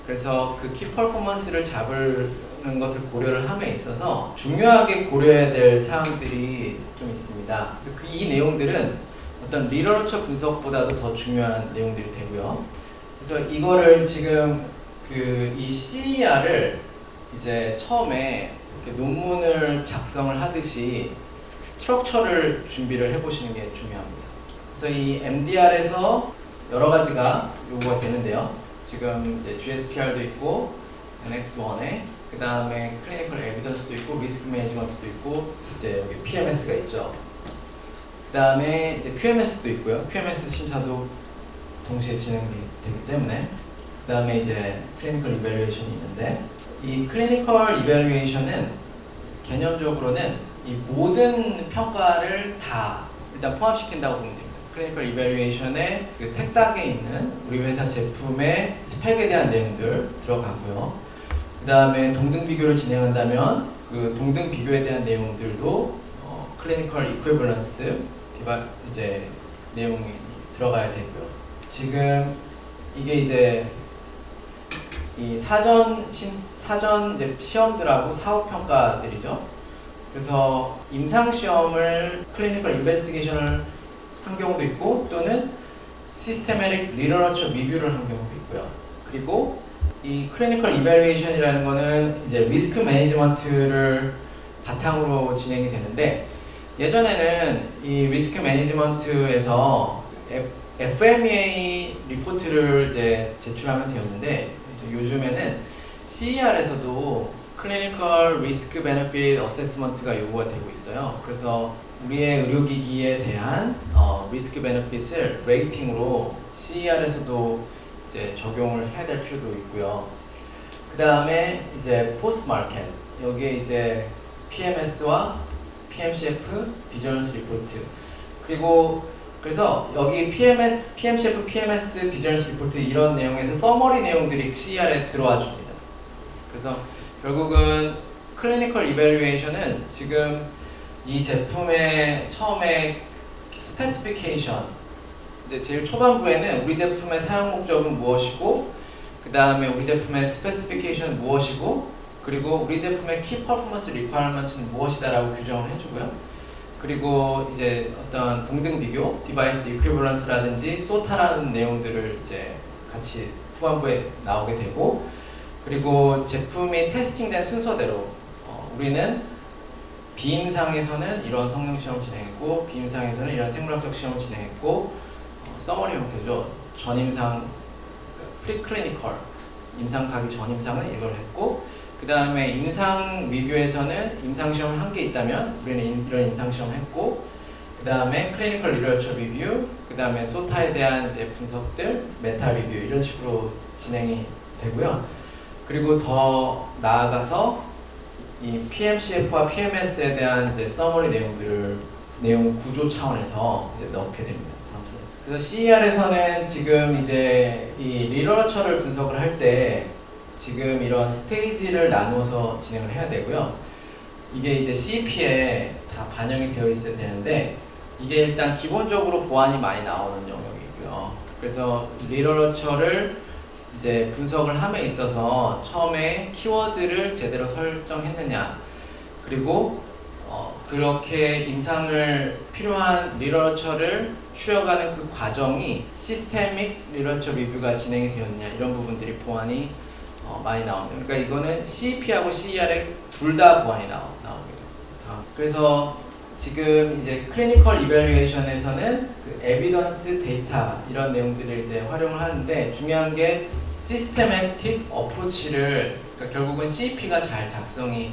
그래서 그 키 퍼포먼스를 잡는 것을 고려를 함에 있어서 중요하게 고려해야 될 사항들이 좀 있습니다. 그래서 이 내용들은 어떤 리터처 분석보다도 더 중요한 내용들이 되고요. 그래서 이거를 지금 그 이 CER을 이제 처음에 이렇게 논문을 작성을 하듯이 스트럭처를 준비를 해보시는 게 중요합니다. 그래서 이 MDR에서 여러 가지가 요구가 되는데요. 지금 이제 GSPR도 있고 NX1에 그 다음에 클리니컬 에비던스도 있고 리스크 매니지먼트도 있고 이제 여기 PMS가 있죠. 그 다음에 이제 QMS도 있고요. QMS 심사도 동시에 진행되기 때문에, 그 다음에 이제 클리니컬 이밸루에이션이 있는데, 이 클리니컬 이밸루에이션은 개념적으로는 이 모든 평가를 다 일단 포함시킨다고 보면 됩니다. 클리니컬 이밸루에이션의 그 택닥에 있는 우리 회사 제품의 스펙에 대한 내용들 들어가고요. 그 다음에 동등 비교를 진행한다면 그 동등 비교에 대한 내용들도 클리니컬 이퀴밸런스 이제 내용이 들어가야 되고요. 지금 이게 이제 이 사전 이제 시험들하고 사후 평가들이죠. 그래서 임상 시험을 클리니컬 인베스티게이션을 한 경우도 있고, 또는 시스테매틱 리터처 리뷰를 한 경우도 있고요. 그리고 이 클리니컬 이밸루에이션이라는 거는 이제 리스크 매니지먼트를 바탕으로 진행이 되는데, 예전에는 이 리스크 매니지먼트에서 FMEA 리포트를 이제 제출하면 되었는데, 이제 요즘에는 CER에서도 클리니컬 리스크 베네핏 어세스먼트가 요구가 되고 있어요. 그래서 우리의 의료기기에 대한 리스크 베네핏을 레이팅으로 CER에서도 이제 적용을 해야 될 필요도 있고요. 그 다음에 이제 포스트 마켓, 여기에 이제 PMS와 PMCF, 비즈니스 리포트, 그리고 그래서 여기 PMCF, PMS, 비즈니스 리포트 이런 내용에서 서머리 내용들이 CER에 들어와 줍니다. 그래서 결국은 클리니컬 이밸류에이션은 지금 이 제품의 처음에 스페시피케이션, 이제 제일 초반부에는 우리 제품의 사용 목적은 무엇이고, 그 다음에 우리 제품의 스페시피케이션은 무엇이고, 그리고 우리 제품의 키 퍼포먼스 리ኳ어먼트는 무엇이다라고 규정을 해주고요. 그리고 이제 어떤 동등 비교, 디바이스 이퀴벌런스라든지 소타라는 내용들을 이제 같이 후반부에 나오게 되고, 그리고 제품이 테스팅된 순서대로 우리는 비임상에서는 이런 성능 시험을 진행했고, 비임상에서는 이런 생물학적 시험을 진행했고, 서머리 형태죠. 전임상, 프리클리니컬, 임상 가기 전 임상은 이걸 했고, 그 다음에 임상 리뷰에서는 임상 시험을 한 개 있다면 우리는 이런 임상 시험을 했고, 그 다음에 클리니컬 리터처 리뷰, 그 다음에 소타에 대한 이제 분석들, 메타 리뷰 이런 식으로 진행이 되고요. 그리고 더 나아가서 이 PMCF와 PMS에 대한 이제 서머리 내용들을 내용 구조 차원에서 이제 넣게 됩니다. 그래서 CER에서는 지금 이제 이 리터처를 분석을 할 때 지금 이런 스테이지를 나누어서 진행을 해야 되고요. 이게 이제 CEP에 다 반영이 되어 있어야 되는데, 이게 일단 기본적으로 보안이 많이 나오는 영역이고요. 그래서 리터처를 이제 분석을 함에 있어서 처음에 키워드를 제대로 설정했느냐, 그리고 그렇게 임상을 필요한 리터처를 추려가는 그 과정이 시스테믹 리터처 리뷰가 진행이 되었냐, 이런 부분들이 보안이 많이 나옵니다. 그러니까 이거는 CEP하고 CER에 둘 다 보안이 나옵니다. 그래서 지금 이제 클리니컬 이밸류에이션에서는 그 에비던스 데이터 이런 내용들을 이제 활용을 하는데, 중요한 게 시스테매틱 어프로치를, 그러니까 결국은 CEP가 잘 작성이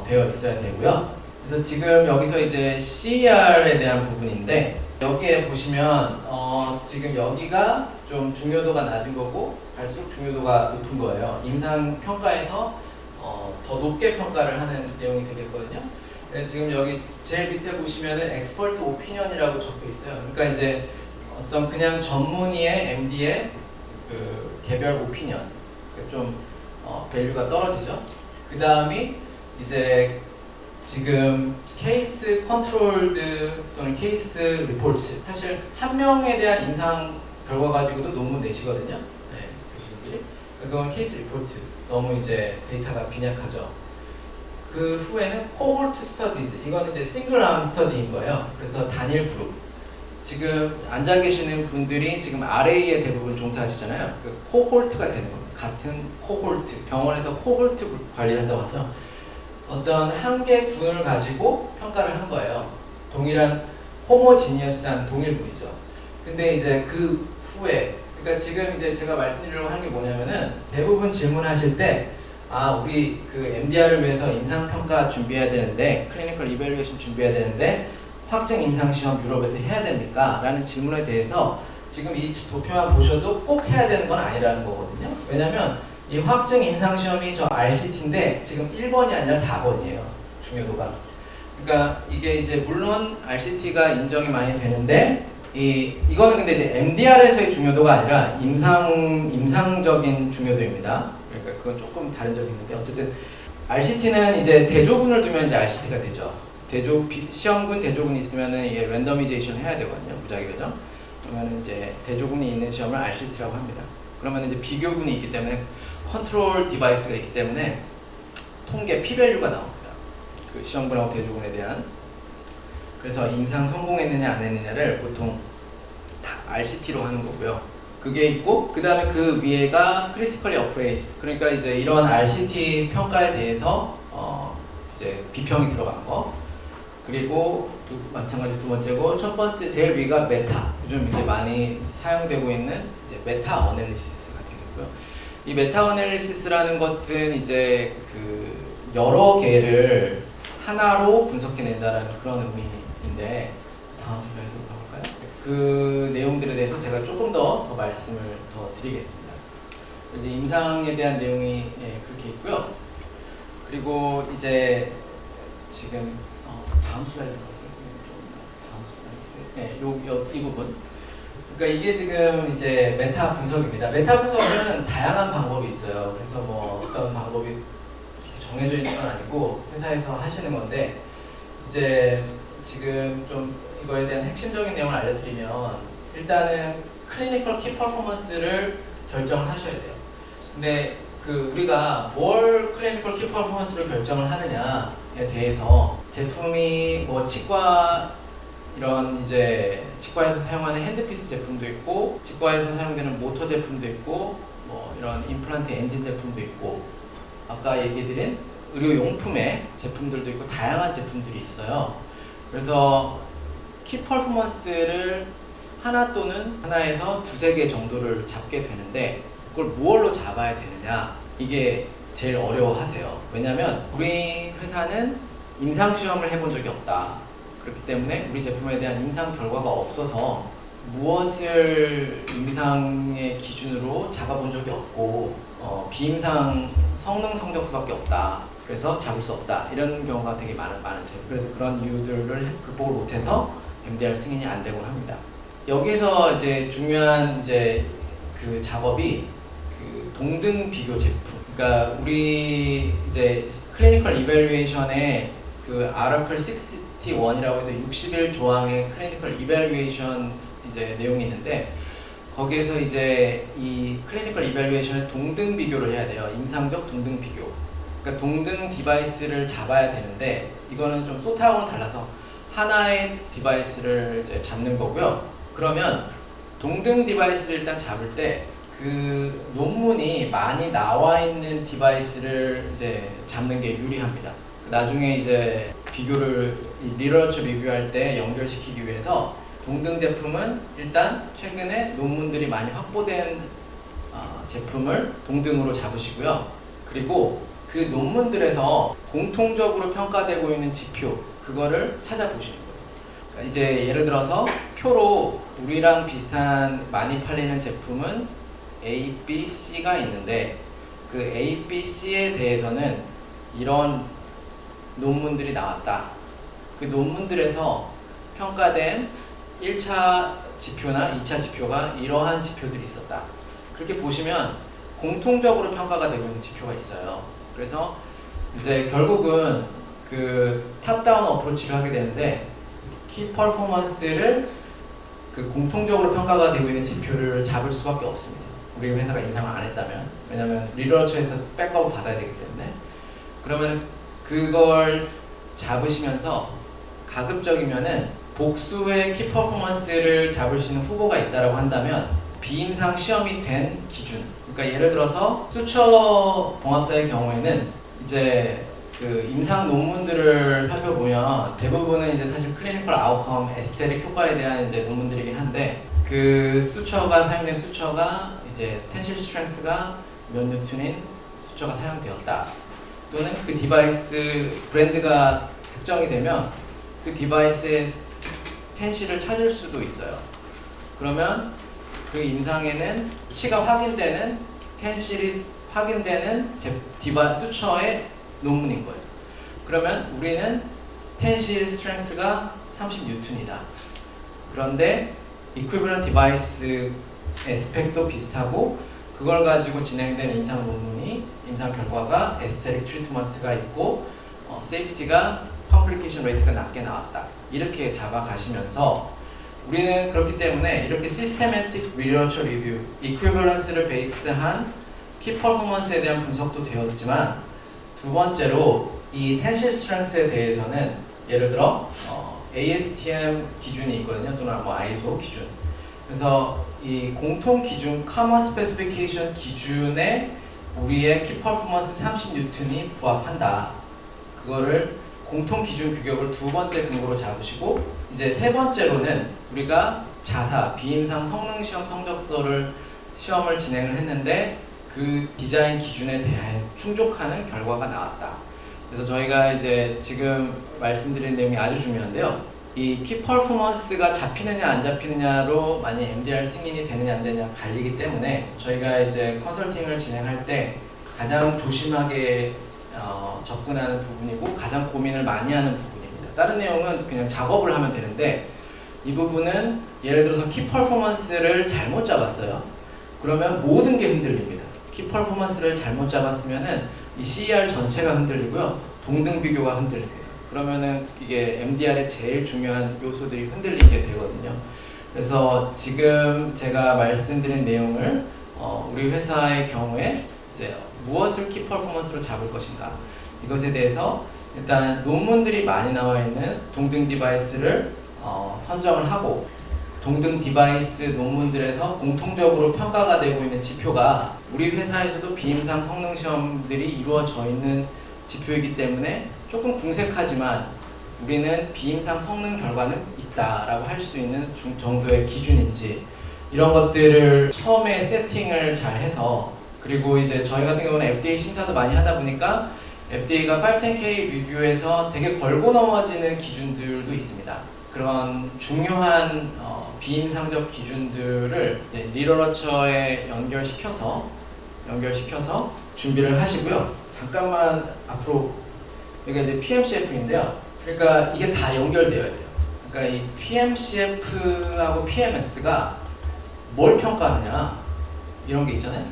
되어 있어야 되고요. 그래서 지금 여기서 이제 CER에 대한 부분인데, 여기에 보시면 지금 여기가 좀 중요도가 낮은 거고 갈수록 중요도가 높은 거예요. 임상 평가에서 더 높게 평가를 하는 내용이 되겠거든요. 지금 여기 제일 밑에 보시면은 엑스퍼트 오피니언이라고 적혀 있어요. 그러니까 이제 어떤 그냥 전문의의 MD의 그 개별 오피니언, 좀 밸류가 떨어지죠. 그 다음이 이제 지금 케이스 컨트롤드 또는 케이스 리포트, 사실 한 명에 대한 임상 결과 가지고도 논문 내시거든요. 네, 교수님들이. 그건 케이스 리포트, 너무 이제 데이터가 빈약하죠. 그 후에는 코홀트 스터디즈, 이거는 이제 싱글 암 스터디인 거예요. 그래서 단일 그룹. 지금 앉아 계시는 분들이 지금 RA에 대부분 종사하시잖아요. 그 코홀트가 되는 겁니다. 같은 코홀트, 병원에서 코홀트 관리를 한다고 하죠. 어떤 한 개 군을 가지고 평가를 한 거예요. 동일한 호모지니어스한 동일군이죠. 근데 이제 그 후에, 그러니까 지금 이제 제가 말씀드리려고 하는 게 뭐냐면은, 대부분 질문하실 때 우리 그 MDR을 위해서 임상평가 준비해야 되는데, 클리니컬 이밸류에이션 준비해야 되는데 확증 임상시험 유럽에서 해야 됩니까? 라는 질문에 대해서 지금 이 도표만 보셔도 꼭 해야 되는 건 아니라는 거거든요. 왜냐면 이 확증 임상시험이 저 RCT인데 지금 1번이 아니라 4번이에요. 중요도가. 그러니까 이게 이제 물론 RCT가 인정이 많이 되는데, 이거는 근데 이제 MDR에서의 중요도가 아니라 임상적인 중요도입니다. 그러니까 그건 조금 다른 점이 있는데, 어쨌든 RCT는 이제 대조군을 두면 이제 RCT가 되죠. 시험군 대조군이 있으면은 이게 랜더미제이션 해야 되거든요. 무작위 배정. 그러면 이제 대조군이 있는 시험을 RCT라고 합니다. 그러면 이제 비교군이 있기 때문에, 컨트롤 디바이스가 있기 때문에 통계 P-밸류가 나옵니다. 그 시험군하고 대조군에 대한. 그래서 임상 성공했느냐 안 했느냐를 보통 다 RCT로 하는 거고요. 그게 있고, 그 다음에 그 위에가 critically appraised. 그러니까 이제 이런 RCT 평가에 대해서 이제 비평이 들어간 거. 그리고 마찬가지 두 번째고, 첫 번째 제일 위가 메타. 요즘 이제 많이 사용되고 있는 이제 메타 어널리시스가 되겠고요. 이 메타 어널리시스라는 것은 이제 그 여러 개를 하나로 분석해낸다라는 그런 의미인데, 다음 슬라이드로 가볼까요? 그 내용들에 대해서 제가 조금 더 말씀을 더 드리겠습니다. 이제 임상에 대한 내용이 그렇게 있고요. 그리고 이제 지금 다음 슬라이드로 이 부분. 그러니까 이게 지금 이제 메타 분석입니다. 메타 분석은 다양한 방법이 있어요. 그래서 뭐 어떤 방법이 정해져 있는 건 아니고 회사에서 하시는 건데, 이제 지금 좀 이거에 대한 핵심적인 내용을 알려드리면, 일단은 클리니컬 키 퍼포먼스를 결정을 하셔야 돼요. 근데 우리가 뭘 클리니컬 키 퍼포먼스를 결정을 하느냐에 대해서, 제품이 뭐 치과 이런 이제 치과에서 사용하는 핸드피스 제품도 있고, 치과에서 사용되는 모터 제품도 있고, 뭐 이런 임플란트 엔진 제품도 있고, 아까 얘기드린 의료용품의 제품들도 있고, 다양한 제품들이 있어요. 그래서 키 퍼포먼스를 하나 또는 하나에서 두세 개 정도를 잡게 되는데, 그걸 무엇로 잡아야 되느냐, 이게 제일 어려워하세요. 왜냐면 우리 회사는 임상시험을 해본 적이 없다. 그렇기 때문에 우리 제품에 대한 임상 결과가 없어서 무엇을 임상의 기준으로 잡아본 적이 없고, 비임상 성능 성적수밖에 없다. 그래서 잡을 수 없다. 이런 경우가 되게 많으세요. 그래서 그런 이유들을 극복을 못해서 MDR 승인이 안 되곤 합니다. 여기서 이제 중요한 이제 그 작업이 동등 비교 제품. 그러니까 우리 이제 클리니컬 이밸류에이션에 아라클 61이라고 해서 61조항의 클리니컬 이밸류에이션 이제 내용이 있는데, 거기에서 이제 이 클리니컬 이밸류에이션을 동등 비교를 해야 돼요. 임상적 동등 비교. 그러니까 동등 디바이스를 잡아야 되는데, 이거는 좀 소타하고는 달라서 하나의 디바이스를 이제 잡는 거고요. 그러면 동등 디바이스를 일단 잡을 때 그 논문이 많이 나와 있는 디바이스를 이제 잡는 게 유리합니다. 나중에 이제 비교를 리터처 리뷰할 때 연결시키기 위해서 동등 제품은 일단 최근에 논문들이 많이 확보된 제품을 동등으로 잡으시고요. 그리고 그 논문들에서 공통적으로 평가되고 있는 지표, 그거를 찾아보시는 거예요. 그러니까 이제 예를 들어서 표로 우리랑 비슷한 많이 팔리는 제품은 A, B, C가 있는데, 그 A, B, C에 대해서는 이런 논문들이 나왔다. 그 논문들에서 평가된 1차 지표나 2차 지표가 이러한 지표들이 있었다. 그렇게 보시면 공통적으로 평가가 되고 있는 지표가 있어요. 그래서 이제 결국은 탑다운 어프로치를 하게 되는데, 키 퍼포먼스를 공통적으로 평가가 되고 있는 지표를 잡을 수밖에 없습니다. 우리 회사가 임상을 안 했다면. 왜냐면 리터처에서 백업을 받아야 되기 때문에. 그러면 그걸 잡으시면서 가급적이면은 복수의 키 퍼포먼스를 잡을 수 있는 후보가 있다라고 한다면, 비임상 시험이 된 기준. 그러니까 예를 들어서 수처 봉합사의 경우에는 이제 임상 논문들을 살펴보면 대부분은 이제 사실 클리니컬 아웃컴, 에스테릭 효과에 대한 이제 논문들이긴 한데, 그 수처가 사용된 수처가 이제 텐실 스트렝스가 몇 뉴턴인 수처가 사용되었다. 또는 그 디바이스 브랜드가 특정이 되면 그 디바이스의 텐실을 찾을 수도 있어요. 그러면 그 임상에는 수치가 확인되는, 텐실이 확인되는 수처의 논문인 거예요. 그러면 우리는 텐실 스트렝스가 30뉴턴이다. 그런데 이퀴벌런트 디바이스의 스펙도 비슷하고, 그걸 가지고 진행된 임상 논문이, 임상 결과가 에스테릭 트리트먼트가 있고, 세이프티가, 컴플리케이션 레이트가 낮게 나왔다. 이렇게 잡아가시면서, 우리는 그렇기 때문에 이렇게 시스테매틱 리터처 리뷰, 이퀴벌런스를 베이스드한 키 퍼포먼스에 대한 분석도 되었지만, 두 번째로 이 텐실 스트렝스에 대해서는 예를 들어 ASTM 기준이 있거든요. 또는 뭐 ISO 기준. 그래서 이 공통 기준, Common Specification 기준에 우리의 키 퍼포먼스 30뉴턴이 부합한다. 그거를 공통 기준 규격을 두 번째 근거로 잡으시고, 이제 세 번째로는 우리가 자사, 비임상 성능 시험 성적서를 시험을 진행을 했는데, 그 디자인 기준에 대해 충족하는 결과가 나왔다. 그래서 저희가 이제 지금 말씀드린 내용이 아주 중요한데요. 이 키 퍼포먼스가 잡히느냐 안 잡히느냐로 만약 MDR 승인이 되느냐 안 되느냐 갈리기 때문에 저희가 이제 컨설팅을 진행할 때 가장 조심하게 접근하는 부분이고 가장 고민을 많이 하는 부분입니다. 다른 내용은 그냥 작업을 하면 되는데 이 부분은 예를 들어서 키 퍼포먼스를 잘못 잡았어요. 그러면 모든 게 흔들립니다. 키 퍼포먼스를 잘못 잡았으면은 이 CER 전체가 흔들리고요. 동등 비교가 흔들립니다. 그러면은 이게 MDR의 제일 중요한 요소들이 흔들리게 되거든요. 그래서 지금 제가 말씀드린 내용을 우리 회사의 경우에 이제 무엇을 키 퍼포먼스로 잡을 것인가 이것에 대해서 일단 논문들이 많이 나와 있는 동등 디바이스를 선정을 하고 동등 디바이스 논문들에서 공통적으로 평가가 되고 있는 지표가 우리 회사에서도 비임상 성능 시험들이 이루어져 있는 지표이기 때문에 조금 궁색하지만 우리는 비임상 성능 결과는 있다라고 할 수 있는 정도의 기준인지 이런 것들을 처음에 세팅을 잘 해서 그리고 이제 저희 같은 경우는 FDA 심사도 많이 하다 보니까 FDA가 510K 리뷰에서 되게 걸고 넘어지는 기준들도 있습니다. 그런 중요한 비임상적 기준들을 리터러처에 연결시켜서 준비를 하시고요. 잠깐만 앞으로 여기가 이제 PMCF인데요. 그러니까 이게 다 연결되어야 돼요. 그러니까 이 PMCF하고 PMS가 뭘 평가하느냐 이런 게 있잖아요.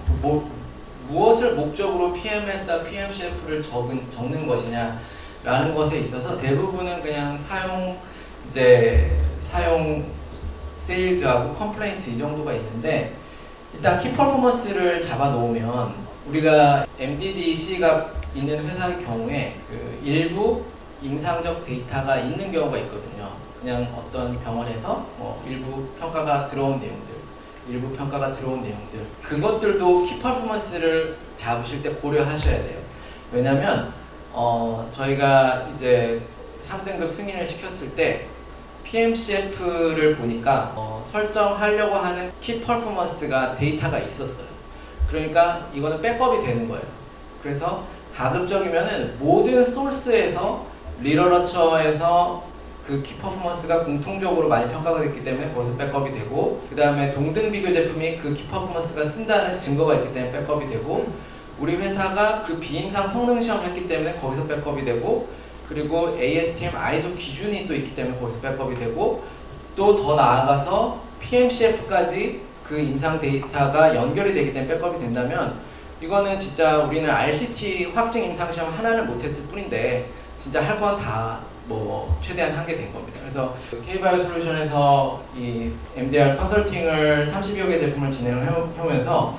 무엇을 목적으로 PMS와 PMCF를 적는 것이냐 라는 것에 있어서 대부분은 그냥 사용 세일즈하고 컴플레인트 이 정도가 있는데 일단 키 퍼포먼스를 잡아 놓으면 우리가 MDDC가 있는 회사의 경우에 그 일부 임상적 데이터가 있는 경우가 있거든요. 그냥 어떤 병원에서 일부 평가가 들어온 내용들 그것들도 키 퍼포먼스를 잡으실 때 고려하셔야 돼요. 왜냐면 저희가 이제 3등급 승인을 시켰을 때 PMCF를 보니까 설정하려고 하는 키 퍼포먼스가 데이터가 있었어요. 그러니까 이거는 백업이 되는 거예요. 그래서 가급적이면은 모든 소스에서 리터러처에서 그 키 퍼포먼스가 공통적으로 많이 평가가 됐기 때문에 거기서 백업이 되고 그 다음에 동등 비교 제품이 그 키 퍼포먼스가 쓴다는 증거가 있기 때문에 백업이 되고 우리 회사가 그 비임상 성능 시험을 했기 때문에 거기서 백업이 되고 그리고 ASTM ISO 기준이 또 있기 때문에 거기서 백업이 되고 또 더 나아가서 PMCF까지 그 임상 데이터가 연결이 되기 때문에 백업이 된다면 이거는 진짜 우리는 RCT 확증 임상 시험 하나는 못했을 뿐인데 진짜 할 건 다 최대한 하게 된 겁니다. 그래서 K바이오 솔루션에서 이 MDR 컨설팅을 30여 개 제품을 진행을 해오면서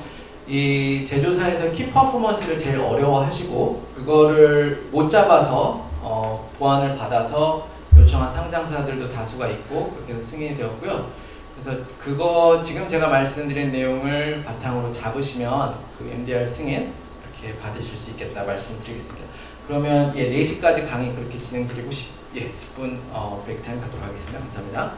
이 제조사에서 키 퍼포먼스를 제일 어려워하시고 그거를 못 잡아서 보완을 받아서 요청한 상장사들도 다수가 있고 그렇게 해서 승인이 되었고요. 그래서 그거 지금 제가 말씀드린 내용을 바탕으로 잡으시면 그 MDR 승인 이렇게 받으실 수 있겠다 말씀드리겠습니다. 그러면 4시까지 강의 그렇게 진행드리고 10분 브레이크 타임 갖도록 하겠습니다. 감사합니다.